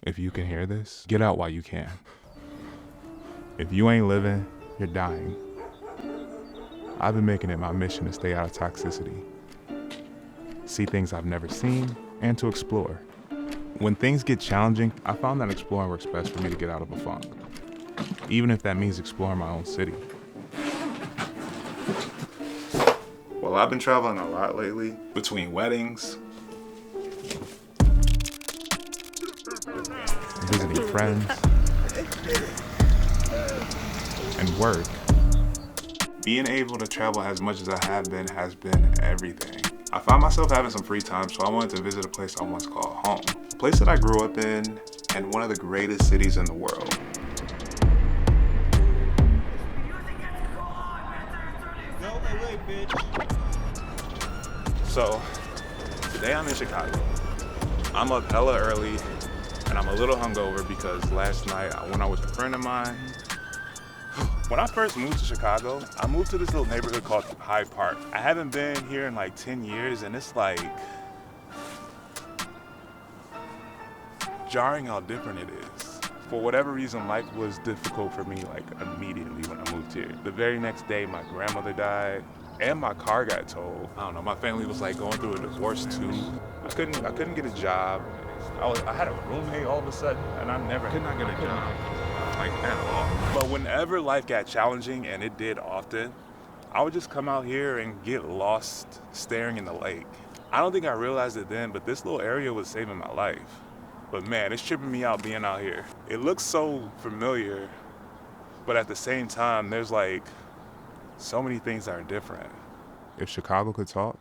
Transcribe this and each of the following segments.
If you can hear this, get out while you can. If you ain't living, you're dying. I've been making it my mission to stay out of toxicity, see things I've never seen, and to explore. When things get challenging, I found that exploring works best for me to get out of a funk, even if that means exploring my own city. Well, I've been traveling a lot lately, between weddings, visiting friends, and work. Being able to travel as much as I have been has been everything. I found myself having some free time, so I wanted to visit a place I once called home. A place that I grew up in, and one of the greatest cities in the world. So, today I'm in Chicago. I'm up hella early, and I'm a little hungover because last night I went out with a friend of mine. When I first moved to Chicago, I moved to this little neighborhood called Hyde Park. I haven't been here in like 10 years, and it's like jarring how different it is. For whatever reason, life was difficult for me like immediately when I moved here. The very next day, my grandmother died and my car got towed. I don't know, my family was like going through a divorce too. I couldn't get a job. I had a roommate all of a sudden, and I could not get a job. Like at all. But whenever life got challenging, and it did often, I would just come out here and get lost staring in the lake. I don't think I realized it then, but this little area was saving my life. But man, it's tripping me out being out here. It looks so familiar, but at the same time, there's like so many things that are different. If Chicago could talk,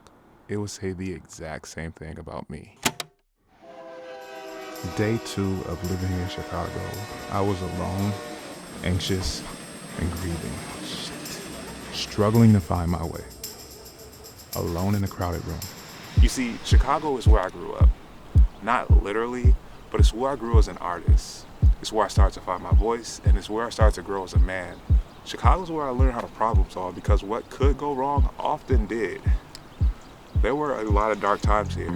it would say the exact same thing about me. Day 2 of living in Chicago, I was alone, anxious, and grieving. Struggling to find my way. Alone in a crowded room. You see, Chicago is where I grew up. Not literally, but it's where I grew as an artist. It's where I started to find my voice, and it's where I started to grow as a man. Chicago's where I learned how to problem solve because what could go wrong often did. There were a lot of dark times here.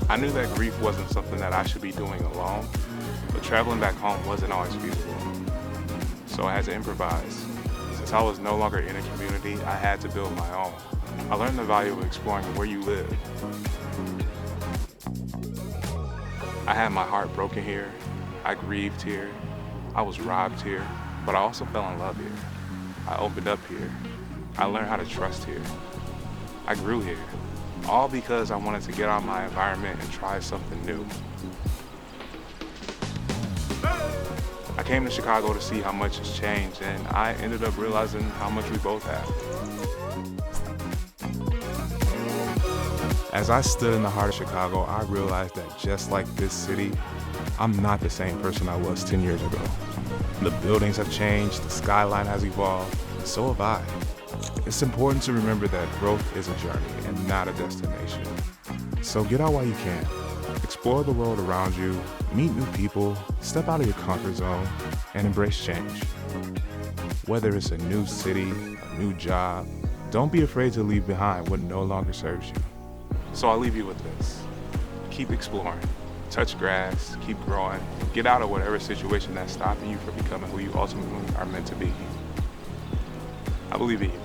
I knew that grief wasn't something that I should be doing alone, but traveling back home wasn't always feasible. So I had to improvise. Since I was no longer in a community, I had to build my own. I learned the value of exploring where you live. I had my heart broken here, I grieved here, I was robbed here, but I also fell in love here. I opened up here. I learned how to trust here. I grew here. All because I wanted to get out of my environment and try something new. I came to Chicago to see how much has changed, and I ended up realizing how much we both have. As I stood in the heart of Chicago, I realized that just like this city, I'm not the same person I was 10 years ago. The buildings have changed, the skyline has evolved, and so have I. It's important to remember that growth is a journey and not a destination. So get out while you can. Explore the world around you, meet new people, step out of your comfort zone, and embrace change. Whether it's a new city, a new job, don't be afraid to leave behind what no longer serves you. So I'll leave you with this. Keep exploring, touch grass, keep growing, get out of whatever situation that's stopping you from becoming who you ultimately are meant to be. I believe in you.